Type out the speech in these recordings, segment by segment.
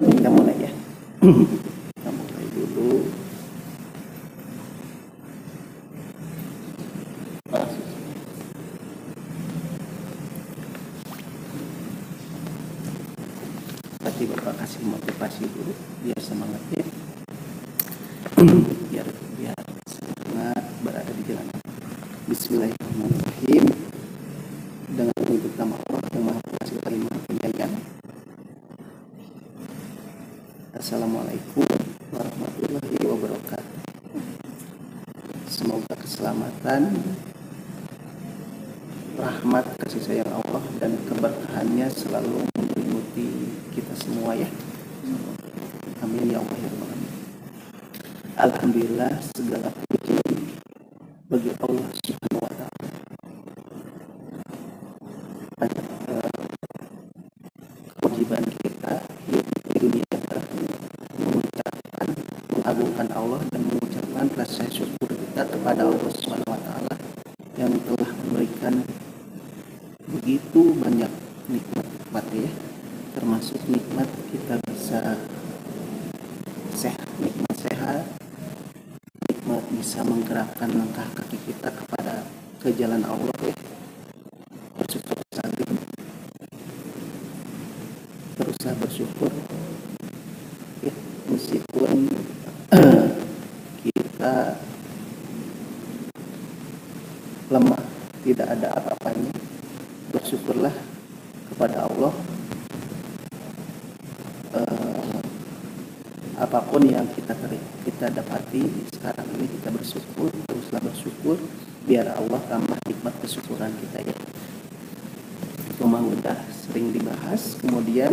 Kita mulai ya. Kita mulai dulu. Berarti Bapak kasih motivasi dulu biar semangatnya. biar semangat berada di jalan. Bismillahirrahmanirrahim. Dengan menyebut nama Allah yang Maha Pengasih lagi Maha Penyayang. Assalamualaikum warahmatullahi wabarakatuh. Semoga keselamatan, rahmat, kasih sayang Allah dan keberkahannya selalu meliputi kita semua ya. Amin ya Allah ya Rabbal alamin. Alhamdulillah, segala puji bagi Allah Subhanahu wa taala. Kewajiban kita di dunia adalah mengucapkan, mengagungkan Allah dan mengucapkan rasa syukur kita kepada Allah Subhanahu wa taala yang telah memberikan begitu banyak nikmat ya, termasuk nikmat kita bisa nikmat sehat, nikmat bisa menggerakkan langkah kaki kita ke jalan Allah ya. Bersyukur saling, berusaha bersyukur ya, meskipun kita lemah, tidak ada apa-apanya, bersyukurlah kepada Allah. Apapun yang kita dapati sekarang ini, kita bersyukur, teruslah bersyukur biar Allah tambah nikmat kesyukuran kita ya. Memang udah sering dibahas. Kemudian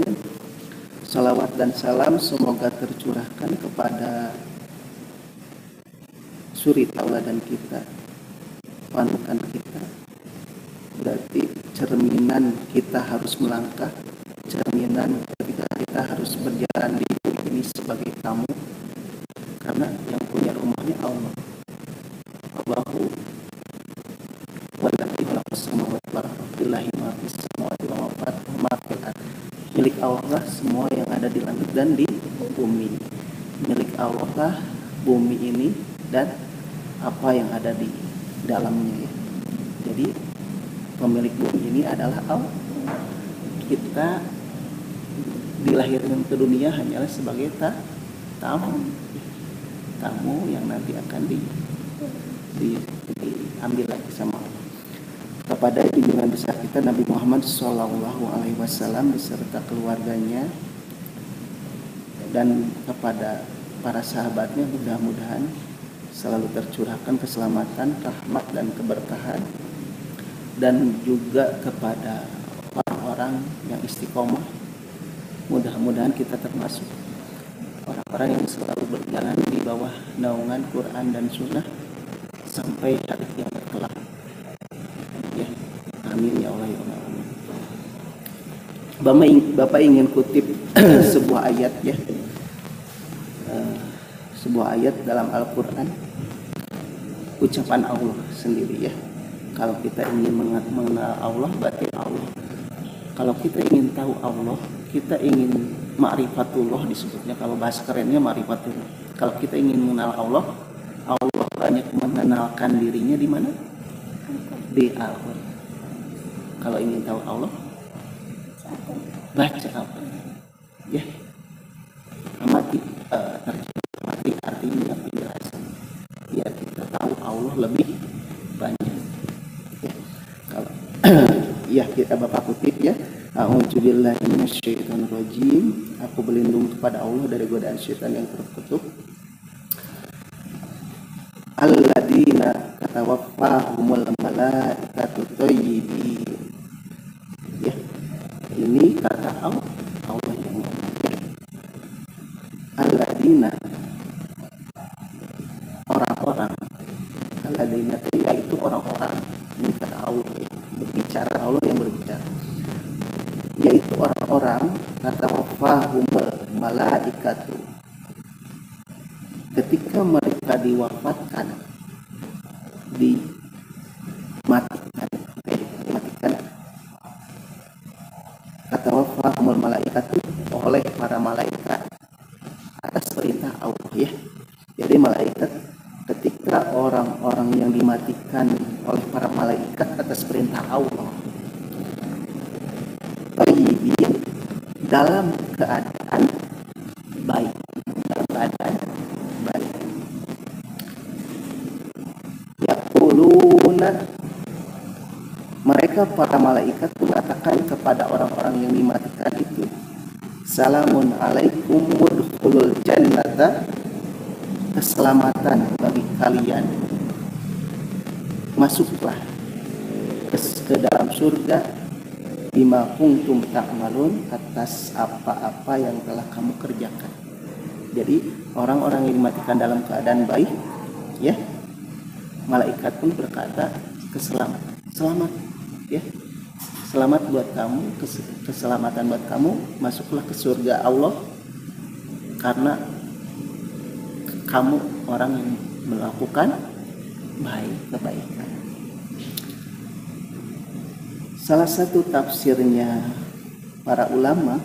salawat dan salam semoga tercurahkan kepada suri tauladan kita, panutan kita. Berarti cerminan kita harus melangkah, cerminan kita harus berjalan di bumi ini sebagai tamu, karena yang punya rumahnya Allah. Allahu walladzi khalaqas samawati wal arda billahi ma fis samawati wa ma fil ardh. Milik Allah lah semua yang ada di langit dan di bumi. Milik Allah lah bumi ini dan apa yang ada di dalamnya ya. Jadi pemilik bumi ini adalah Allah. Kita dilahirkan ke dunia hanyalah sebagai tamu yang nanti akan diambil lagi sama Allah. Kepada junjungan besar kita Nabi Muhammad SAW beserta keluarganya dan kepada para sahabatnya, mudah-mudahan selalu tercurahkan keselamatan, rahmat dan keberkahan, dan juga kepada orang-orang yang istiqomah. Mudah-mudahan kita termasuk orang-orang yang selalu berjalan di bawah naungan Quran dan Sunnah sampai hari kiamat kelak. Ya, amin ya Allah ya Allah. Bapak ingin kutip sebuah ayat ya, sebuah ayat dalam Al-Quran, ucapan Allah sendiri ya. Kalau kita ingin mengenal Allah, berarti Allah. Kalau kita ingin tahu Allah, kita ingin ma'rifatullah disebutnya, kalau bahasa kerennya ma'rifatullah. Kalau kita ingin mengenal Allah, Allah banyak mengenalkan dirinya di mana? Di Al-Quran. Kalau ingin tahu Allah, baca Al-Quran. Ya, amati amati artinya, penjelasan. Biar kita tahu Allah lebih banyak. Ya, kalau ya kita Bapak kutip ya. A'udzubillahi minasyaitonirrajim. Aku berlindung kepada Allah dari godaan syaitan yang terkutuk. Alladzina tatawaffahumul malaikatu thayyibin. Ya, ini kata Allah yang ngomong. Alladzina, orang-orang. Alladzina itu orang-orang. Ini kata Allah ya. Berbicara Allah yang berbicara, yaitu orang-orang tatawaffahumul malaikatu, ketika mereka diwafatkan, dimatikan. Tatawaffahumul malaikatu, oleh para malaikat atas perintah Allah ya. Jadi malaikat ketika orang-orang yang dimatikan oleh para malaikat atas perintah Allah dalam keadaan baik, dalam keadaan baik. Yaquluna, mereka para malaikat mengatakan kepada orang-orang yang dimatikan itu, salamun alaikum wadkhulul jannata, keselamatan bagi kalian, masuklah ke dalam surga, bima kuntum ta'malun, atas apa-apa yang telah kamu kerjakan. Jadi orang-orang yang dimatikan dalam keadaan baik ya, malaikat pun berkata keselamatan, selamat ya, selamat buat kamu, keselamatan buat kamu, masuklah ke surga Allah karena kamu orang yang melakukan kebaikan. Salah satu tafsirnya para ulama,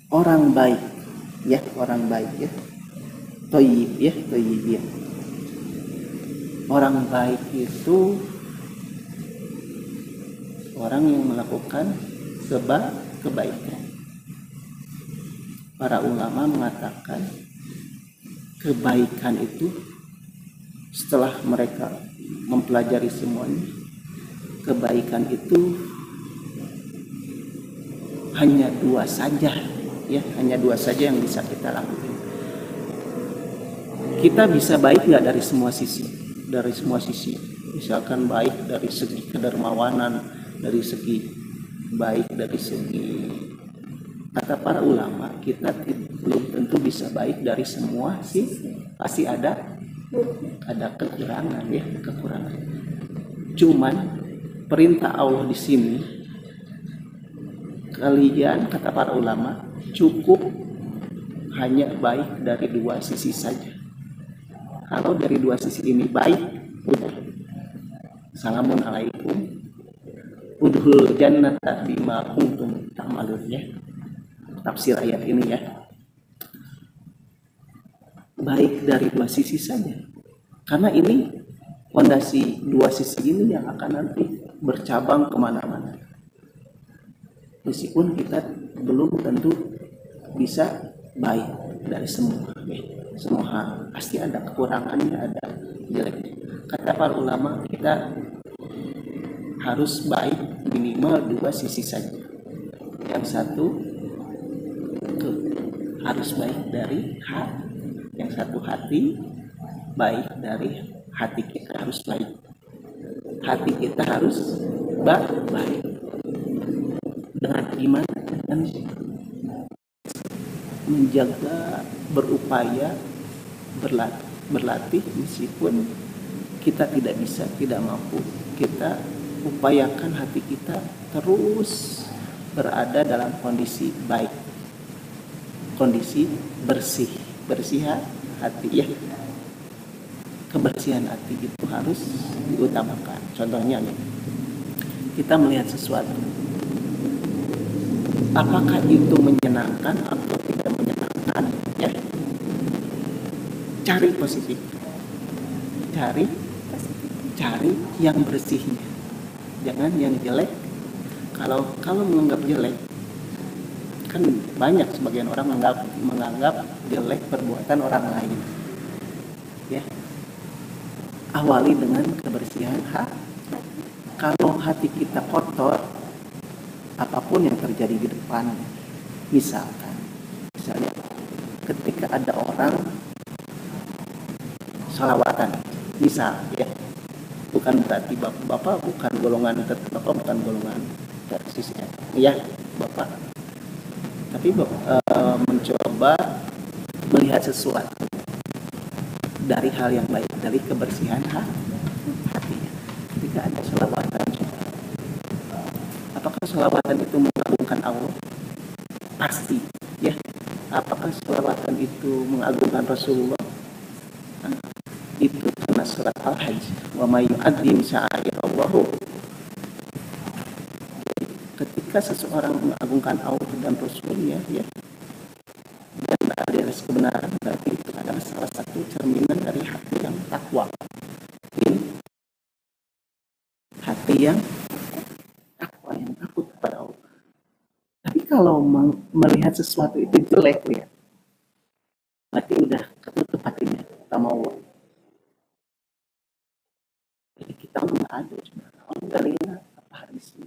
orang baik ya, orang baik ya, thayyib ya, thayyib ya. Orang baik itu orang yang melakukan kebaikan. Para ulama mengatakan kebaikan itu, setelah mereka mempelajari semuanya, kebaikan itu hanya dua saja ya, hanya dua saja yang bisa kita lakukan. Kita bisa baik nggak dari semua sisi, misalkan baik dari segi kedermawanan, dari segi baik dari segi, kata para ulama, kita belum tentu bisa baik dari semua sisi, pasti ada kekurangan ya, kekurangan. Cuman perintah Allah di sini, kalian, kata para ulama, cukup hanya baik dari dua sisi saja. Kalau dari dua sisi ini baik, udah, salamun alaikum udhul jannata bima kuntum ta'malun ya, tafsir ayat ini ya. Baik dari dua sisi saja, karena ini fondasi dua sisi ini yang akan nanti bercabang kemana-mana. Meskipun kita belum tentu bisa baik dari semua hal, pasti ada kekurangannya, ada jeleknya. Kata para ulama, kita harus baik minimal dua sisi saja. Yang satu harus baik dari hati, yang satu hati baik dari hati, kita harus baik, hati kita harus baik. Dengan iman dan menjaga, berupaya berlatih meskipun kita tidak bisa, tidak mampu, kita upayakan hati kita terus berada dalam kondisi baik, kondisi bersih hati ya. Kebersihan hati itu harus diutamakan. Contohnya nih, kita melihat sesuatu, apakah itu menyenangkan atau tidak menyenangkan ya, cari positif, cari yang bersihnya, jangan yang jelek. Kalau menganggap jelek, kan banyak sebagian orang menganggap jelek perbuatan orang lain ya. Awali dengan kebersihan hati. Kalau hati kita kotor, apapun yang terjadi di depan, misalnya ketika ada orang sholawatan misal ya, bukan berarti bapak bukan golongan tersisnya ya bapak, tapi mencoba melihat sesuatu dari hal yang baik, dari kebersihan hatinya. Ketika ada sholawatan, apakah sholawatan itu mengagungkan Allah? Pasti ya. Apakah sholawatan itu mengagungkan Rasulullah? Itu karena surat Al-Hajj, wa may yu'azzim sya'airallahi. ketika seseorang mengagungkan Allah dan Rasulnya, ya, dan berada di atas kebenaran, berarti itu adalah salah satu cerminan dari hati yang takwa. Ini hati yang takwa, yang takut kepada Allah. Tapi kalau melihat sesuatu itu jelek, ya, berarti udah ketutup hatinya sama Allah. Jadi kita nggak ada cuma dalilnya apa hadisnya,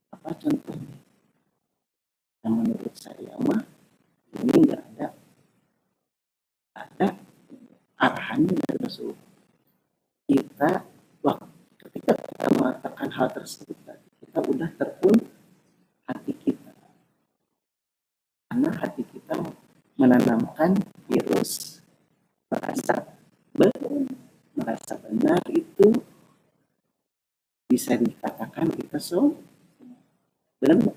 apa contohnya. Yang menurut saya mah ini nggak ada arahannya dari Rasul. Kita ketika kita mengatakan hal tersebut, kita udah terpun hati kita, karena hati kita menanamkan virus merasa benar itu bisa dikatakan kita dan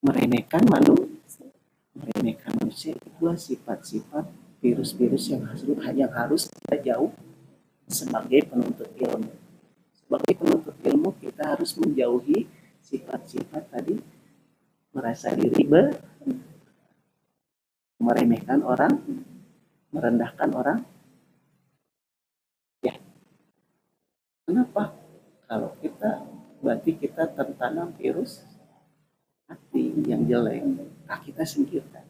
meremehkan manusia itulah sifat-sifat virus-virus yang harus kita jauh sebagai penuntut ilmu. Sebagai penuntut ilmu kita harus menjauhi sifat-sifat tadi, merasa diri meremehkan orang, merendahkan orang. Ya. Kenapa? Kalau kita berarti kita tertanam virus hati yang jelek. Nah, kita singkirkan.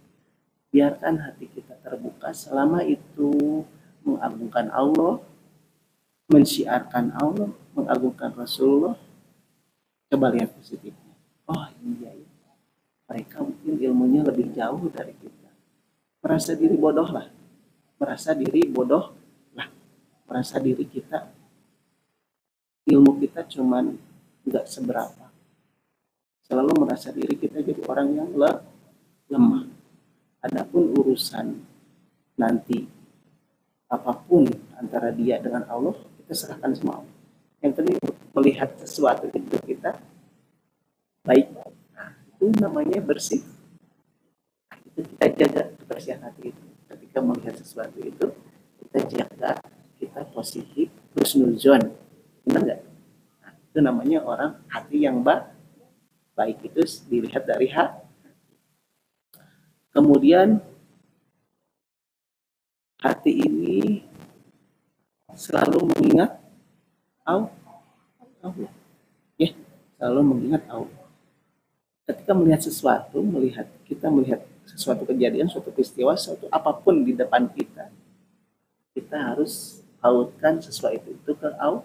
Biarkan hati kita terbuka selama itu mengagungkan Allah, mensyiarkan Allah, mengagungkan Rasulullah. Coba lihat positifnya. Oh iya, mereka mungkin ilmunya lebih jauh dari kita. Merasa diri bodoh lah. Merasa diri kita, ilmu kita cuman nggak seberapa. Selalu merasa diri kita jadi orang yang lemah. Adapun urusan nanti apapun antara dia dengan Allah, kita serahkan sama Allah. Yang penting melihat sesuatu itu kita baik. Nah, itu namanya bersih. Nah, itu kita jaga kebersihan hati itu. Ketika melihat sesuatu itu, kita jaga, kita positif, husnuzon. Benar nggak? Nah, itu namanya orang hati yang baik itu dilihat dari hati. Kemudian hati ini selalu mengingat Allah. Ya, selalu mengingat Allah. Ketika melihat sesuatu, kita melihat sesuatu kejadian, suatu peristiwa, suatu apapun di depan kita, kita harus tautkan sesuatu itu ke Allah.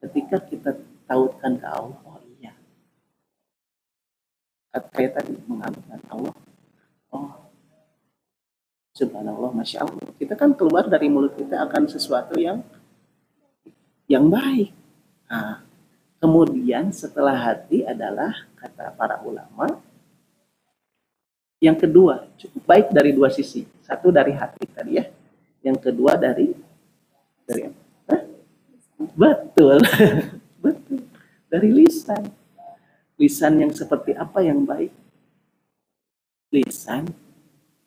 Ketika kita tautkan ke Allah, oh iya, kayak tadi mengagungkan Allah, oh subhanallah, masya Allah, kita kan keluar dari mulut kita akan sesuatu yang baik. Nah, kemudian setelah hati adalah kata para ulama, yang kedua cukup baik dari dua sisi. Satu dari hati tadi ya, yang kedua dari betul betul, dari lisan yang seperti apa yang baik? Lisan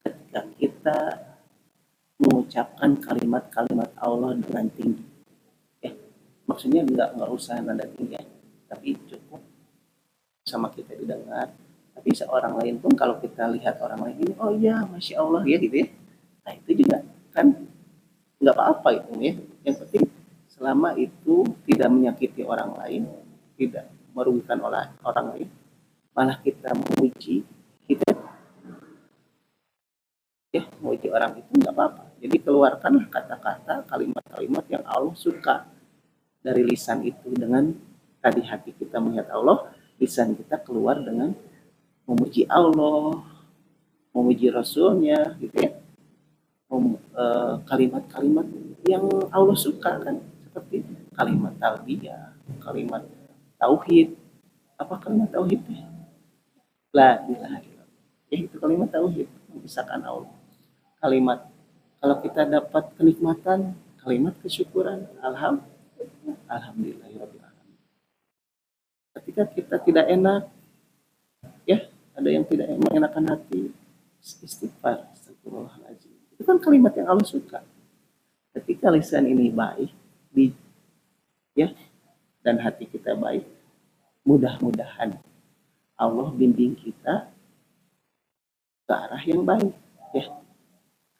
ketika kita mengucapkan kalimat-kalimat Allah dengan tinggi, ya, maksudnya nggak usah nada tinggi ya, tapi cukup sama kita didengar. Tapi seorang lain pun kalau kita lihat orang lain ini, oh iya, masya Allah ya gitu ya, nah itu juga kan nggak apa-apa itu ya. Yang penting selama itu tidak menyakiti orang lain, tidak merugikan orang lain, malah kita memuji, kita ya memuji orang itu nggak apa-apa. Jadi keluarkanlah kata-kata, kalimat-kalimat yang Allah suka dari lisan itu. Dengan tadi hati kita melihat Allah, lisan kita keluar dengan memuji Allah, memuji Rasulnya, gitu ya. Kalimat-kalimat yang Allah suka kan, seperti kalimat talbiyah, kalimat tauhid. Apa kalimat tauhid? La ilaha illallah. Ya, itu kalimat tauhid, mengisahkan Allah. Kalimat kalau kita dapat kenikmatan, kalimat kesyukuran, alhamdulillahirabbil alamin. Ketika kita tidak enak, ya, ada yang tidak mengenakan hati, istighfar, astagfirullahaladzim. Itu kan kalimat yang Allah suka. Ketika lisan ini baik, ya, dan hati kita baik, mudah-mudahan Allah bimbing kita ke arah yang baik, ya.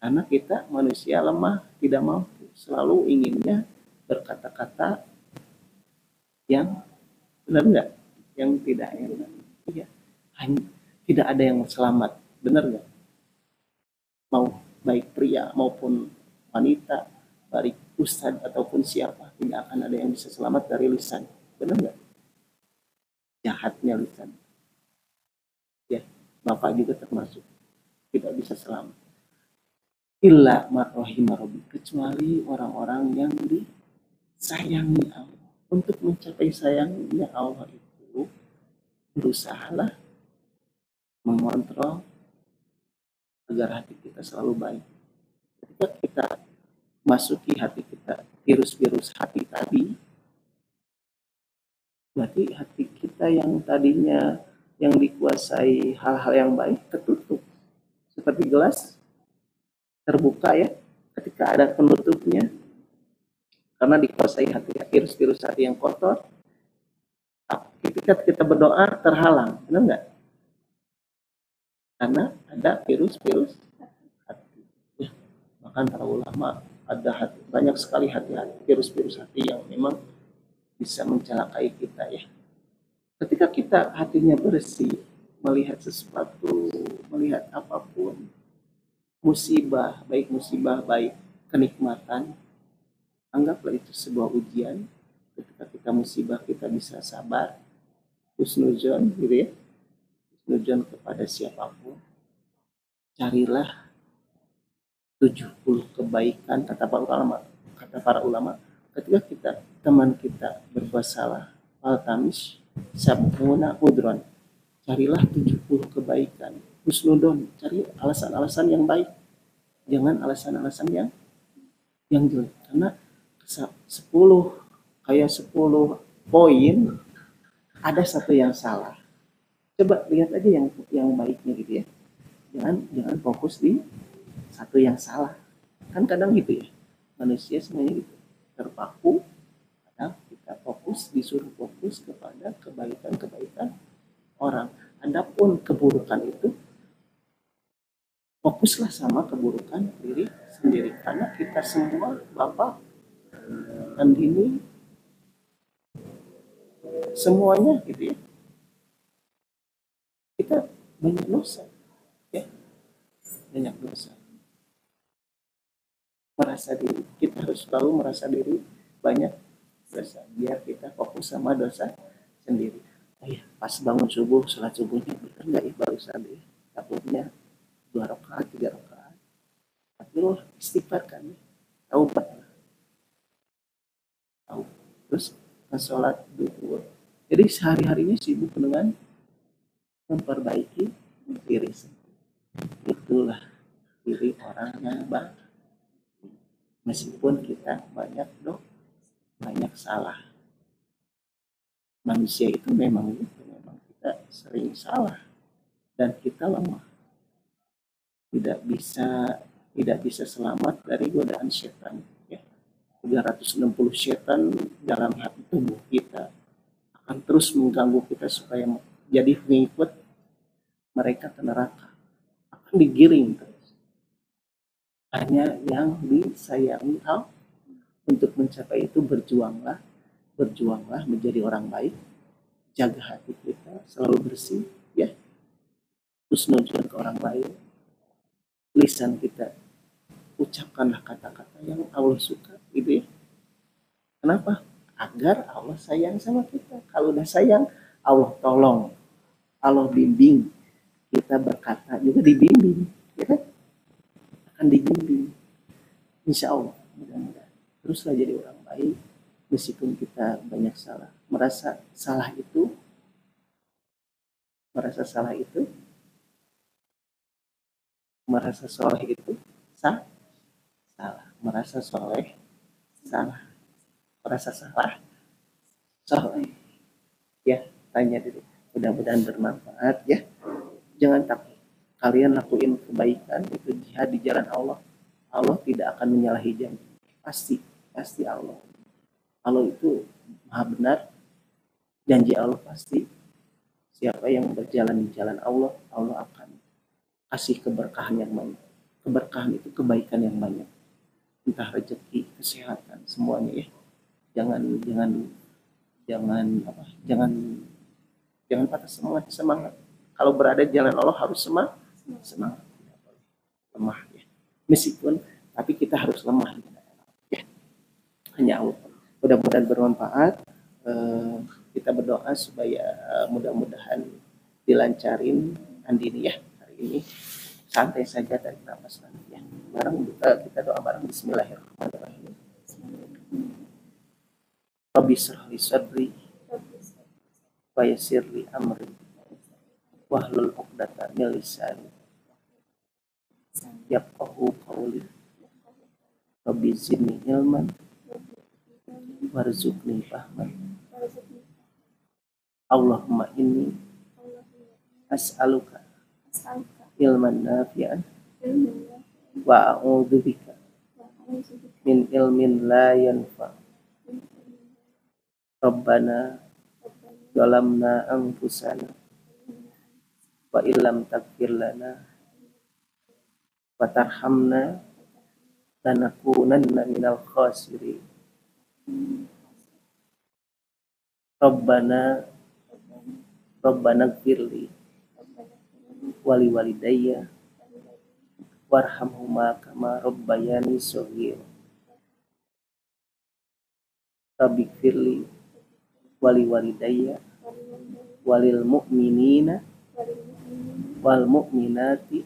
Karena kita manusia lemah, tidak mampu, selalu inginnya berkata-kata yang benar nggak, yang tidak enak, ya. Tidak ada yang selamat, benar nggak? Mau baik pria maupun wanita, baik ustadz ataupun siapa, tidak akan ada yang bisa selamat dari lisan, benar nggak? Jahatnya lisan, ya. Bapak juga termasuk tidak bisa selamat. Illa marrohimarobi, kecuali orang-orang yang disayangi Allah. Untuk mencapai sayangnya Allah itu, berusahalah mengontrol agar hati kita selalu baik. Ketika kita masuki hati kita virus-virus hati tadi, berarti hati kita yang tadinya yang dikuasai hal-hal yang baik tertutup. Seperti gelas terbuka, ya, ketika ada penutupnya, karena dikuasai hati virus-virus hati yang kotor, ketika kita berdoa terhalang, benar nggak? Karena ada virus-virus hati, ya. Bahkan para ulama ada banyak sekali virus-virus hati yang memang bisa mencelakai kita, ya. Ketika kita hatinya bersih, melihat sesuatu, melihat apapun, musibah baik kenikmatan, anggaplah itu sebuah ujian. Ketika kita musibah, kita bisa sabar, husnuzon, gitu ya, husnuzon kepada siapapun. Carilah 70 kebaikan, kata para ulama, ketika teman kita berbuat salah, altamish sabuna udron, carilah 70 kebaikan, husnudon, cari alasan-alasan yang baik, jangan alasan-alasan yang jelek. Karena 10 poin ada satu yang salah. Coba lihat aja yang baiknya, gitu ya. Jangan fokus di satu yang salah. Kan kadang gitu, ya, manusia semuanya gitu, terpaku. Kadang kita disuruh fokus kepada kebaikan orang. Adapun keburukan itu, fokuslah sama keburukan diri sendiri. Karena kita semua, Bapak dan ini, semuanya, gitu ya, kita banyak dosa, ya, banyak dosa. Merasa diri, kita harus selalu merasa diri banyak dosa, biar kita fokus sama dosa sendiri. Oh ya, pas bangun subuh, sholat subuhnya benar nggak ya barusan, ya, takutnya 2 rakaat 3 rakaat, tapi lo istighfar kan, ya, taubat, terus sholat duhur. Jadi sehari-harinya sibuk dengan memperbaiki diri sendiri. Itulah diri orang yang baik. Meskipun kita banyak salah. Manusia itu memang kita sering salah dan kita lemah. Tidak bisa selamat dari godaan setan, ya. 360 setan dalam hati tubuh kita akan terus mengganggu kita supaya jadi pengikut mereka ke neraka, akan digiring terus. Hanya yang disayangi Allah. Untuk mencapai itu berjuanglah menjadi orang baik, jaga hati kita selalu bersih, ya, husnuzon ke orang lain, lisan kita ucapkanlah kata-kata yang Allah suka, gitu ya. Kenapa? Agar Allah sayang sama kita. Kalau udah sayang, Allah tolong, Allah bimbing, kita berkata juga dibimbing, ya kan? Akan dibimbing, insya Allah. Mudah-mudahan teruslah jadi orang baik, meskipun kita banyak salah. Merasa salah itu salah. Merasa soleh salah. Merasa salah soleh. Ya, tanya diri. Mudah-mudahan bermanfaat, ya. Jangan takut. Kalian lakuin kebaikan, itu jihad di jalan Allah. Allah tidak akan menyalahi janji. Pasti Allah itu maha benar, janji Allah pasti Siapa yang berjalan di jalan Allah, Allah akan kasih keberkahan yang banyak. Keberkahan itu kebaikan yang banyak. Entah rezeki, kesehatan, semuanya ya. Jangan patah semangat. Kalau berada di jalan Allah harus semangat. Tidak boleh lemah ya. Meskipun tapi kita harus lemah ya. Hanya Allah. Mudah-mudahan bermanfaat. Kita berdoa supaya mudah-mudahan dilancarin Andini ya hari ini. Santai saja tarik nafas nanti ya. Bareng kita doa bareng. Bismillahirrahmanirrahim. Rabbi shrah li sadri wa yassir li amri wahlul 'uqdatam min lisani yafqahu qawli. Rabbi zidni ilman warzuqni fahman. Allahumma inni as'aluka ilman nafi'an wa a'udzubika min ilmin la yanfa. Rabbana zalamna anfusana wa illam taghfir lana wa tarhamna lanakunanna minal khasirin. Rabbana ighfirli wali walidayya warhamhuma kama rabbayani shaghira. Rabbi ighfirli wali walidayya walil mu'minina wal mu'minati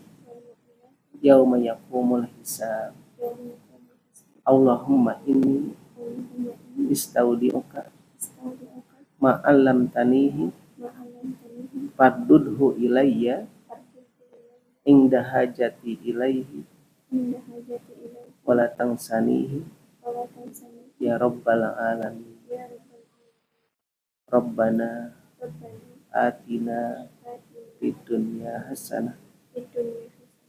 yauma yaqumul hisab. Allahumma inni istaudi'uka ma'allam tanihi fardudhu ilayya inda hajati ilaihi wala tangsanihi ya rabbal alamin. Rabbana atina fid dunya hasanah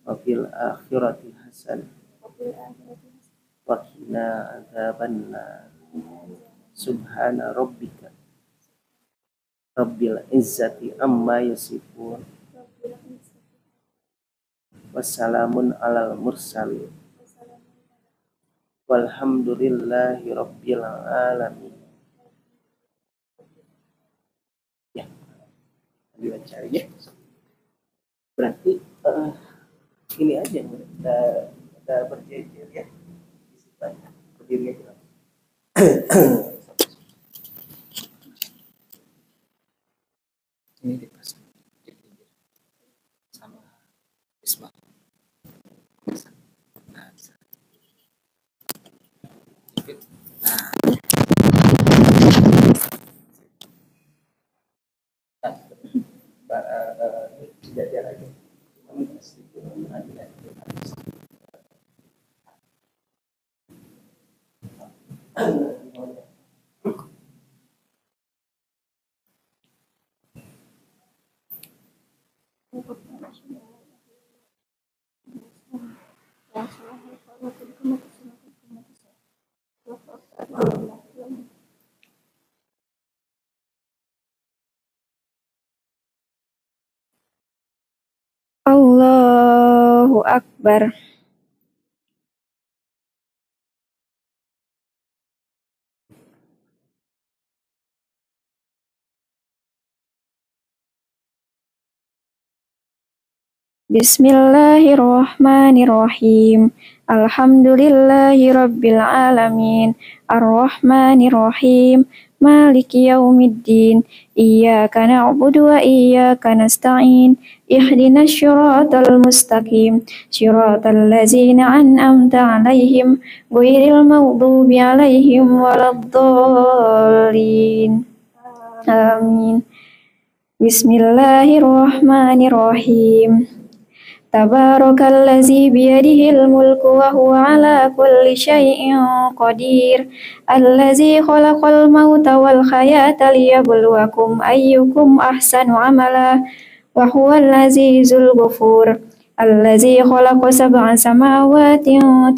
wa fil akhirati hasanah wa qina adzabannar. Subhana rabbika rabbil izzati amma yasifun wassalamun alal mursalin walhamdulillahi rabbil alamin. Ya, diwawancari ya. Berarti ini aja kita berjejer ya. Berdiri aja. Ini dipasang sama isbah. Jajar aja. Allahu Akbar. Bismillahirrahmanirrahim. Alhamdulillahi rabbil alamin. Ar-Rahmanirrahim. Maliki yaumiddin. Iyyaka na'budu wa iyyaka nasta'in. Ihdinas siratal mustaqim. Siratal ladzina an'amta 'alaihim ghairil maghdubi 'alaihim waladdallin. Amin. Bismillahirrahmanirrahim. Tabarakalladzi biyadihil mulku wa huwa ala kulli syai'in qadir. Alladzi khalaqal mauta wal hayata liyabluwakum ayyukum ahsanu amala wa huwal azizul ghafur. الذي خلق 7 سماوات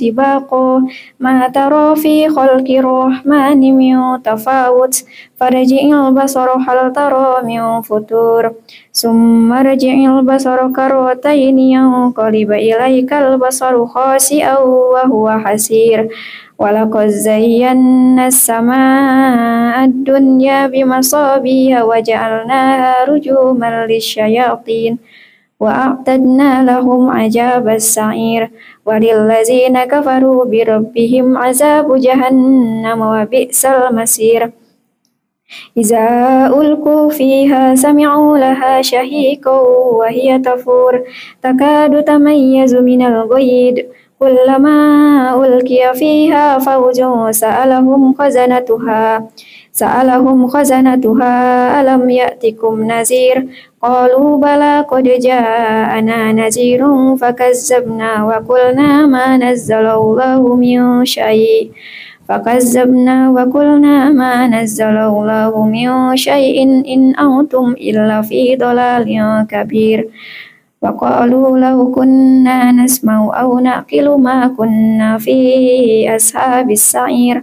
طباقا ما ترى في خلق الرحمن من تفاوت فارجع البصر هل ترى من فطور ثم ارجع البصر كرتين ينقلب إليك البصر خاسئا وهو حسير ولقد زينا السماء الدنيا بمصابيح وجعلناها رجوما للشياطين وأعتدنا لهم عذاب السعير وللذين كفروا بربهم عذاب جهنم وبئس المصير إذا ألقوا فيها سمعوا لها شهيقا وهي تفور تكاد تميز من الغيظ كلما ألقي فيها فوج سألهم خزنتها ألم يأتكم نذير قالوا بلى قد جاءنا نذير فكذبنا وقلنا ما نزل الله من شيء إن أنتم إلا في ضلال كبير وقالوا لو كنا نسمع أو نعقل ما كنا في أصحاب السعير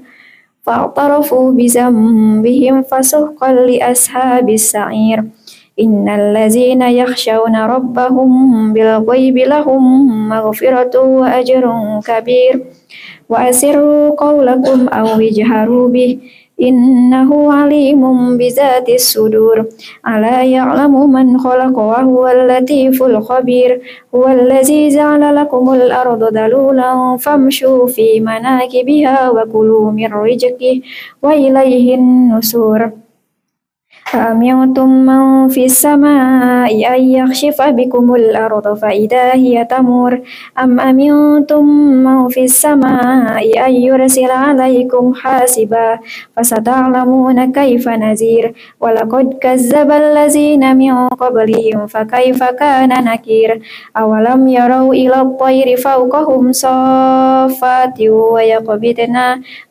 فاعترفوا بذنبهم فسحقا لأصحاب السعير إن الذين يخشون ربهم بالغيب لهم مغفرة وأجر كبير وأسروا قولكم أو اجهروا به إنه عليم بذات الصدور ألا يعلم من خلق وهو اللطيف الخبير هو الذي جعل لكم الأرض ذلولا فامشوا في مناكبها وكلوا من رزقه وإليه النشور أأمنتم من في السماء أن يخسف بكم الأرض فإذا هي تمور أم أمنتم من في السماء أن يرسل عليكم حاسبا فستعلمون كيف نذير ولقد كذب الذين من قبلهم فكيف كان نكير أولم يروا إلى الطير فوقهم صافات ويقبضن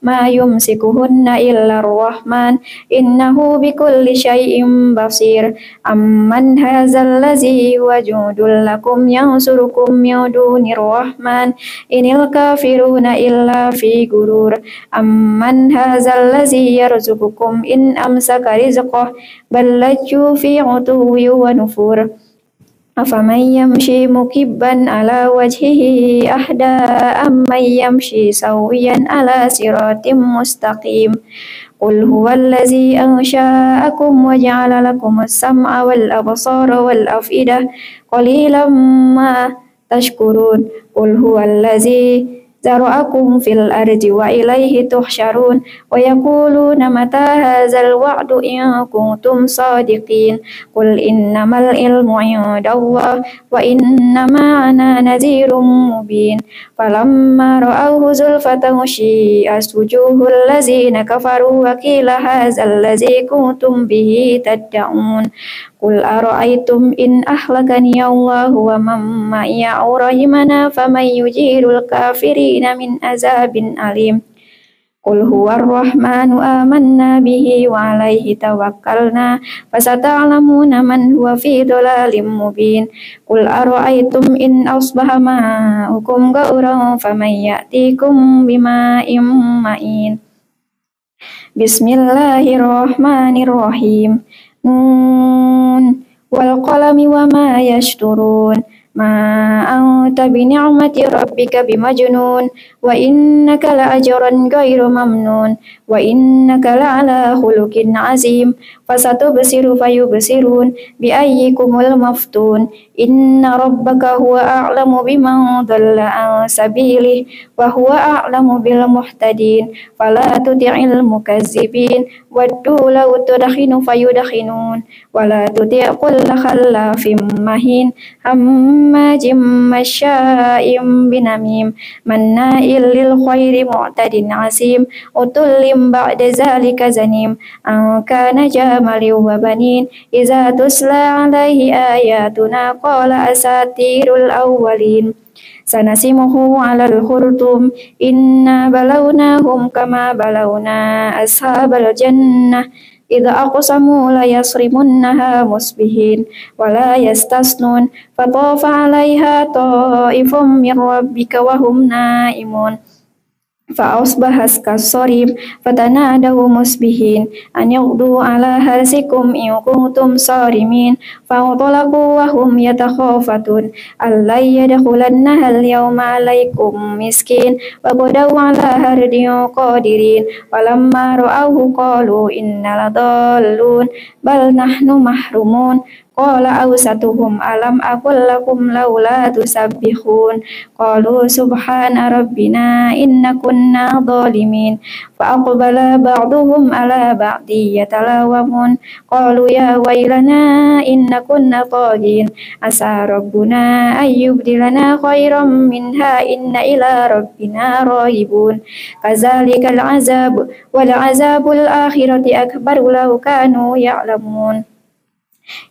ما يمسكهن إلا الرحمن إنه بكل شيء بصير أمن هذا الذي وجود لكم ينصركم من دون الرحمن إن الكافرون إلا في غرور أمن هذا الذي يرزقكم إن أمسك رزقه بل لجوا في عتو ونفور أفمن يمشي مكبا على وجهه أهدى أمن يمشي سويا على صراط مستقيم قل هو الذي أنشأكم وجعل لكم السمع والأبصار والأفئدة قليلا ما تشكرون قل هو الذي ذرأكم في الأرض وإليه تحشرون ويقولون متى هذا الوعد إن كنتم صادقين قل إنما العلم عند الله وإنما أنا نذير مبين فلما رأوه زلفة سيئت وجوه الذين كفروا وقيل هذا الذي كنتم به تدعون قل أرأيتم إن أهلكني الله ومن معي أو رحمنا فمن يجير الكافرين من عذاب أليم قل هو الرحمن آمنا به وعليه توكلنا فستعلمون من هو في ضلال مبين قل أرأيتم إن أصبح ماؤكم غورا فمن يأتيكم بماء معين بسم الله الرحمن الرحيم نون والقلم وما يسطرون ما أنت بنعمة ربك بمجنون وإنك لأجرا غير ممنون وإنك لعلى خلق عظيم فستبصر فيبصرون بأيكم المفتون إن ربك هو أعلم بمن ضل عن سبيله وهو أعلم بالمهتدين فلا تطع المكذبين ودوا لو تدخن فيدخنون ولا تطع كل خلاف مهين هماز مشاء بنميم مناع للخير معتد عسيم عتل بعد ذلك زنيم أن كان جمال وبنين إذا تتلى عليه آياتنا قال أساطير الأولين سنسمه على الخرطوم إنا بلوناهم كما بلونا أصحاب الجنة إذا أقسموا ليصرمنها مصبحين ولا يستثنون فطاف عليها طائف من ربك وهم نائمون فأصبحت كالصريم فتنادوا مصبحين أن يغدوا على حرثكم إن كنتم صارمين فانطلقوا وهم يتخافتون ألا يدخلنها اليوم عليكم مسكين وغدوا على حرد قادرين ولما رأوه قالوا إنا لضالون بل نحن محرومون قال أوسطهم ألم أقل لكم لولا تسبحون قالوا سبحان ربنا إن كنا ظالمين فأقبل بعضهم على بعض يتلاومون قالوا يا ويلنا إن كنا طاغين عسى ربنا أن يبدلنا خيرا منها إن إلى ربنا راغبون كذلك العذاب ولعذاب الآخرة أكبر لو كانوا يعلمون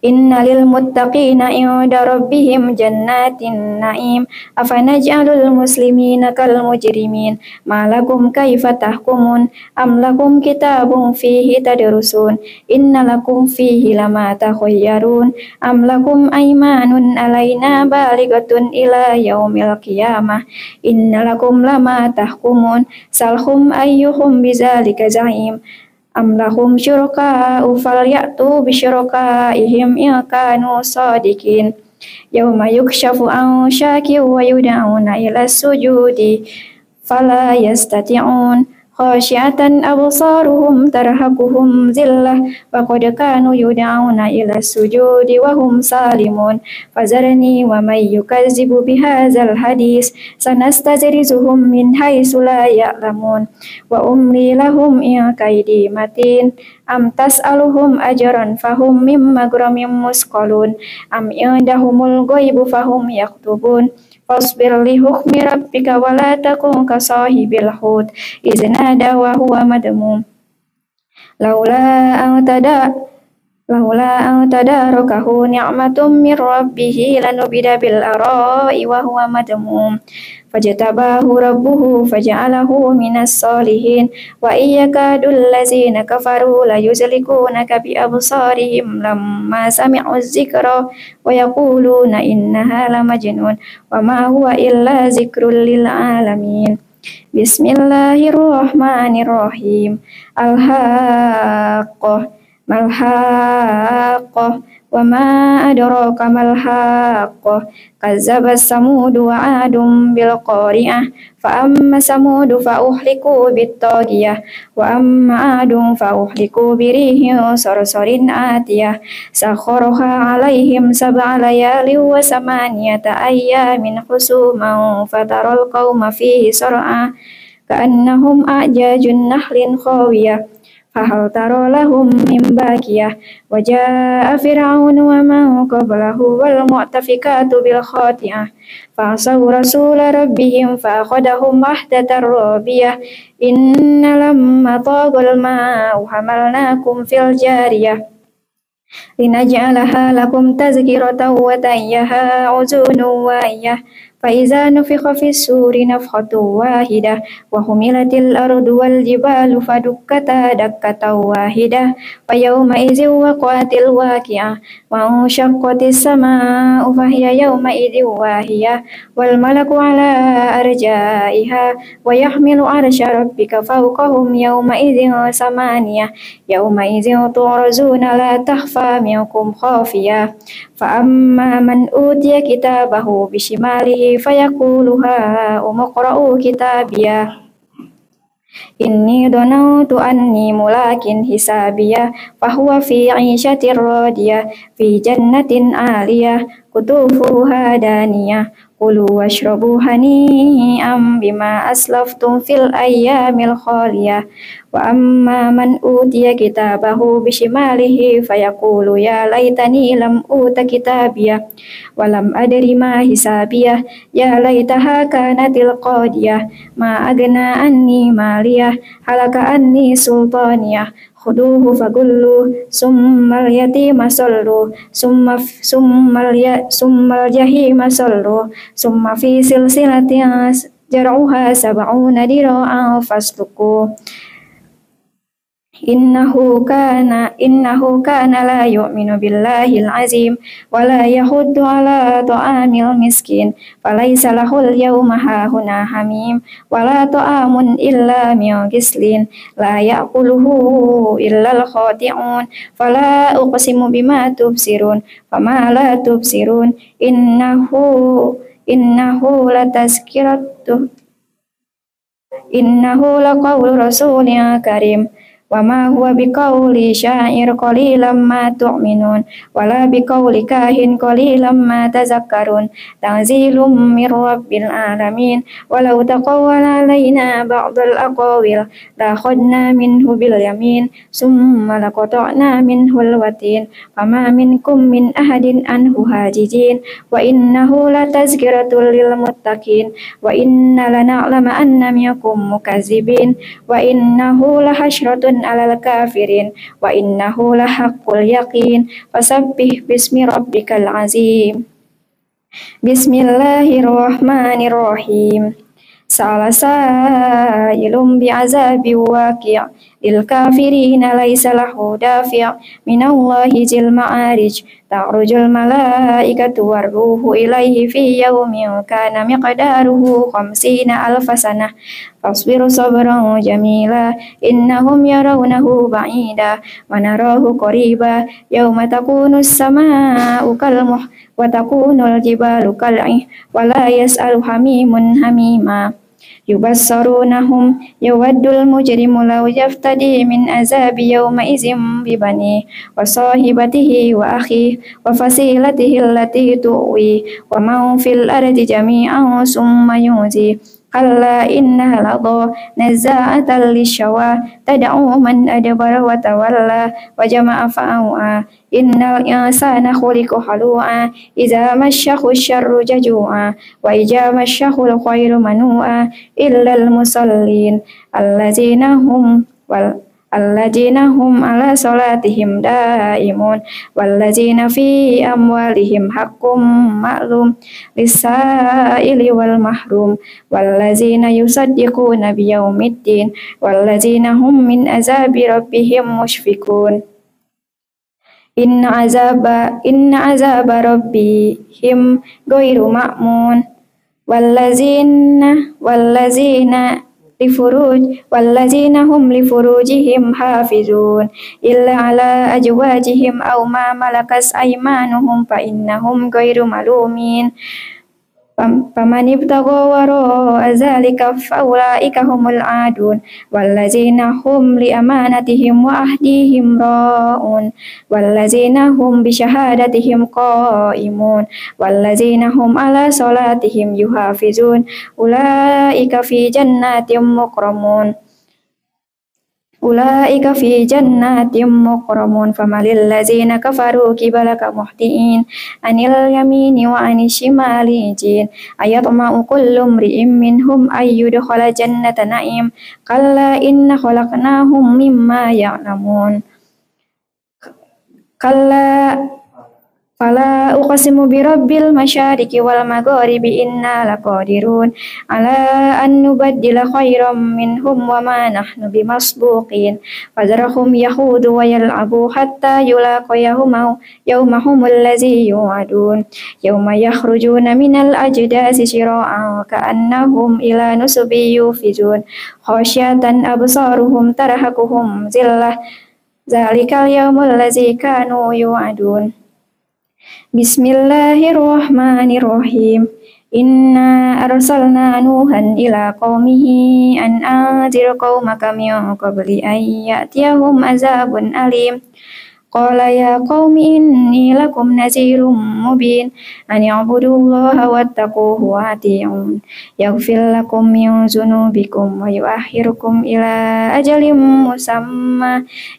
إن للمتقين عند ربهم جنات النعيم أفنجعل المسلمين كالمجرمين ما لكم كيف تحكمون أم لكم كتاب فيه تدرسون إن لكم فيه لما تخيرون أم لكم أيمان علينا بالغة إلى يوم القيامة إن لكم لما تحكمون سلهم أيهم بذلك زعيم أم لهم شركاء فليأتوا بشركائهم إن كانوا صادقين يوم يكشف عن شاك ويدعون إلى السجود فلا يستطيعون خاشعة أبصارهم ترهقهم ذلة وقد كانوا يدعون إلى السجود وهم سالمون فذرني ومن يكذب بهذا الحديث سنستدرجهم من حيث لا يعلمون وأملي لهم إن كيدي متين أم تسألهم أجرا فهم من مغرم مثقلون أم عندهم الغيب فهم يكتبون فاصبر لحكم ربك ولا تكن كصاحب الحوت إذ نادى وهو مذموم لولا أن تداركه نعمة من ربه لنبذ بالعراء وهو مذموم فاجتباه ربه فجعله من الصالحين وإن يكاد الذين كفروا ليزلقونك بأبصارهم لما سمعوا الذكر ويقولون إنها لمجنون وما هو إلا ذكر للعالمين بسم الله الرحمن الرحيم الحاقة ما الحاقة وما أدراك ما الحاقة كذب ثمود وعاد بالقارعة فأما ثمود فأهلكوا بالطاغية وأما عاد فأهلكوا بريح صرصر آتية سخرها عليهم 7 ليال و8 أيام حسوما فترى القوم فيه صرعى كأنهم أعجاز نخل خاوية فهل ترى لهم من باقية وجاء فرعون ومن قبله والمؤتفكات بالخاطئة فعصوا رسول ربهم فأخذهم أخذة رابية إن لما طغى الماء حملناكم في الجارية لنجعلها لكم تذكرة وتعيها أذن واعية فإذا نفخ في السور نفخة واحدة وحملت الأرض والجبال فدكتا دكة واحدة فيومئذ وقعت الواقعة وانشقت السماء فهي يومئذ واهية والملك على أرجائها ويحمل عرش ربك فوقهم يومئذ 8 يومئذ تعرضون لا تخفى منكم خافية فأما من أوتي كتابه بشماله فيقول هاؤم اقرءوا كتابيه إني ظننت أني ملاق حسابيه فهو في عيشة راضية في جنة عالية قطوفها دانية كلوا واشربوا هنيئا بما أسلفتم في الأيام الخالية وأما من أوتي كتابه بشماله فيقول يا ليتني لم أوت كتابيه ولم أدر ما حسابيه يا ليتها كانت القاضية ما أغنى عني ماليه هلك عني سلطانيه خذوه فغلوه ثم اليتيم صلوه ثم الجحيم صلوه ثم في سلسلة ذرعها 70 ذراعا فاسلكوه إنه كان لا يؤمن بالله العظيم ولا يحض على طعام المسكين فليس له اليوم هاهنا حميم ولا طعام إلا من غسلين لا يأكله إلا الخاطئون فلا أقسم بما تبصرون فما لا تبصرون إنه لقول رسول كريم وما هو بقول شاعر قليلا ما تؤمنون ولا بقول كاهن قليلا ما تذكرون تنزيل من رب العالمين ولو تقول علينا بعض الأقاويل لأخذنا منه باليمين ثم لقطعنا منه الوتين فما منكم من أحد عنه حاجزين وإنه لتذكرة للمتقين وإنا لنعلم أن منكم مكذبين وإنه لحسرة على الكافرين وإنه لحق اليقين فسبح باسم ربك العظيم بسم الله الرحمن الرحيم سأل سائل بعذاب واقع للكافرين ليس له دافع من الله ذي المعارج تعرج الملائكة والروح إليه في يوم كان مقداره 50,000 سنة فاصبر صبرا جميلا إنهم يرونه بعيدا ونراه قريبا يوم تكون السماء كالمحن وتكون الجبال كالعهن ولا يسأل حميم حميما يبصرونهم يود المجرم لو يفتدي من عذاب يومئذ ببنيه وصاحبته وأخيه وفصيلته التي تؤويه ومن في الأرض جميعا ثم ينجيه كلا إنها لظى نزاعة للشوى تدعو من أدبر وتولى وجمع فأوعى إن الإنسان خلق هلوعا إذا مسه الشر جزوعا وإذا مسه الخير منوعا إلا المصلين الذين هم على صلاتهم دائمون والذين في أموالهم حق معلوم للسائل والمحروم والذين يصدقون بيوم الدين والذين هم من عذاب ربهم مشفقون إن عذاب ربهم غير مأمون والذين هم لفروجهم حافظون إلا على أزواجهم أو ما ملكت أيمانهم فإنهم غير ملومين فمن ابتغى وراء ذلك فأولئك هم العادون والذين هم لأمانتهم وعهدهم راعون والذين هم بشهادتهم قائمون والذين هم على صلاتهم يحافظون أولئك في جنات مكرمون فما للذين كفروا قبلك مهطعين عن اليمين وعن الشمال عزين أيطمع كل امرئ منهم أن يدخل جنة نعيم كلا إن خلقناهم مما يعلمون فلا أقسم برب المشارق والمغارب إنا لقادرون على أن نبدل خيرا منهم وما نحن بمسبوقين فذرهم يخوضوا ويلعبوا حتى يلاقوا يومهم الذي يوعدون يوم يخرجون من الأجداث سراعا كأنهم إلى نصب يوفزون خاشعة أبصارهم ترهقهم ذلة ذلك اليوم الذي كانوا يوعدون بسم الله الرحمن الرحيم إنا أرسلنا نوحا إلى قومه أن أنذر قومك من قبل أن يأتيهم عذاب أليم قال يا قوم إني لكم نذير مبين أن اعبدوا الله واتقوه وأطيعون يغفر لكم من ذنوبكم ويؤخركم إلى أجل مسمى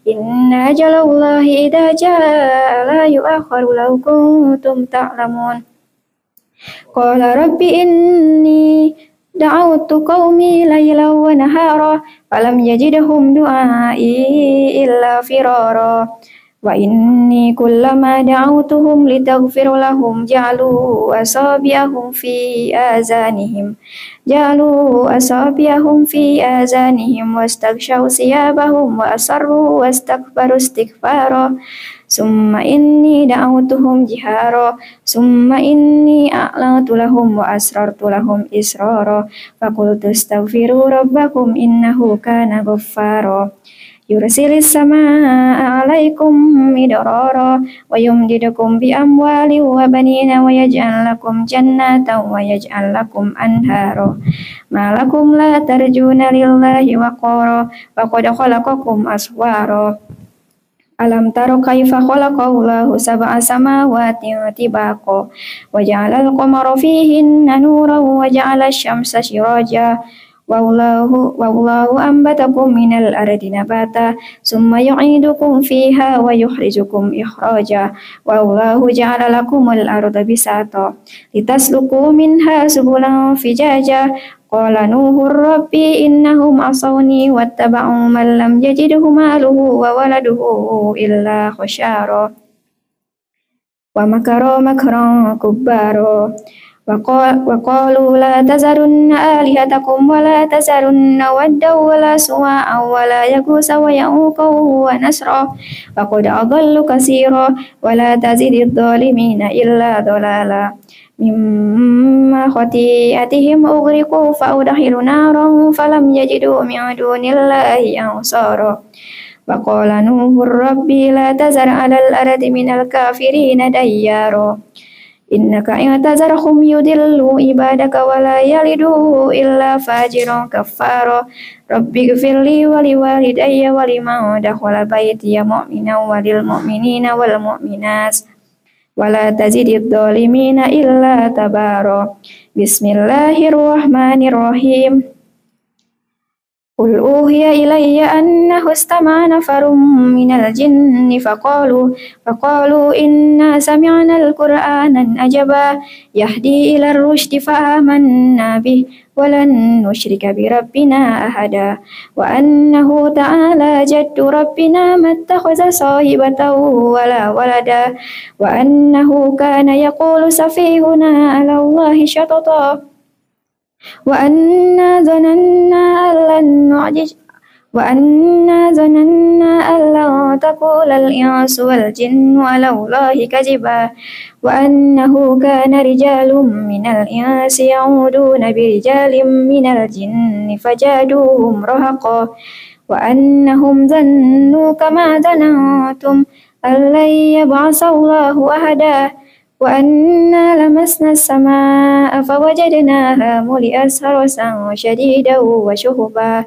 إن أجل الله إذا جاء لا يؤخر لو كنتم تعلمون قال رب إني دعوت قومي ليلا ونهارا فلم يجدهم دعائي إلا فرارا وإني كلما دعوتهم لتغفر لهم جعلوا أصابعهم في آذانهم واستغشوا ثيابهم وأصروا واستكبروا استكبارا ثم إني دعوتهم جهارا ثم إني أعلنت لهم وأسررت لهم إسرارا فقلت استغفروا ربكم إنه كان غفارا يرسل السماء عليكم مدرارا ويمددكم بأموال وبنين ويجعل لكم جنات ويجعل لكم أنهارا ما لكم لا ترجون لله وقارا وقد خلقكم أسوارا ألم تروا كيف خلق الله سبع سماوات طباقا وجعل القمر فيهن نورا وجعل الشمس سراجا والله أنبتكم من الأرض نباتا ثم يعيدكم فيها ويخرجكم إخراجا والله جعل لكم الأرض بساطا لتسلكوا منها سبلا فجاجا قال نوح ربي إنهم عصوني واتبعوا من لم يجده ماله وولده إلا خسارا ومكروا مكرا كبارا وقالوا لا تذرن آلهتكم ولا تذرن ودا ولا سواعا ولا يغوث ويعوق ونسرا وقد أضلوا كثيرا ولا تزد الظالمين إلا ضلالا مما خطيئتهم أغرقوا فأدخلوا نارا فلم يجدوا من دون الله أنصارا وقال نوح ربي لا تذر على الأرض من الكافرين ديارا إنك إن تذرهم يضلوا عبادك ولا يلدوا إلا فاجرا كفارا رب اغفر لي ولوالدي ولمن دخل بيتي مؤمنا وللمؤمنين والمؤمنات ولا تزد الظالمين إلا تبارا بسم الله الرحمن الرحيم قل أوحي إلي أنه استمع نفر من الجن فقالوا إنا سمعنا القرآن عجبا يهدي إلى الرشد فآمنا به ولن نشرك بربنا أحدا وأنه تعالى جد ربنا ما اتخذ صاحبة ولا ولدا وأنه كان يقول سفيهنا على الله شططا وأنا ظننا أن لن تقول الإنس والجن على الله كذبا وأنه كان رجال من الإنس يعودون برجال من الجن فزادوهم رهقا وأنهم ظنوا كما ظننتم أن لن يبعث الله أحدا وأنا لمسنا السماء فوجدناها ملئت حرسا شديدا وشهبا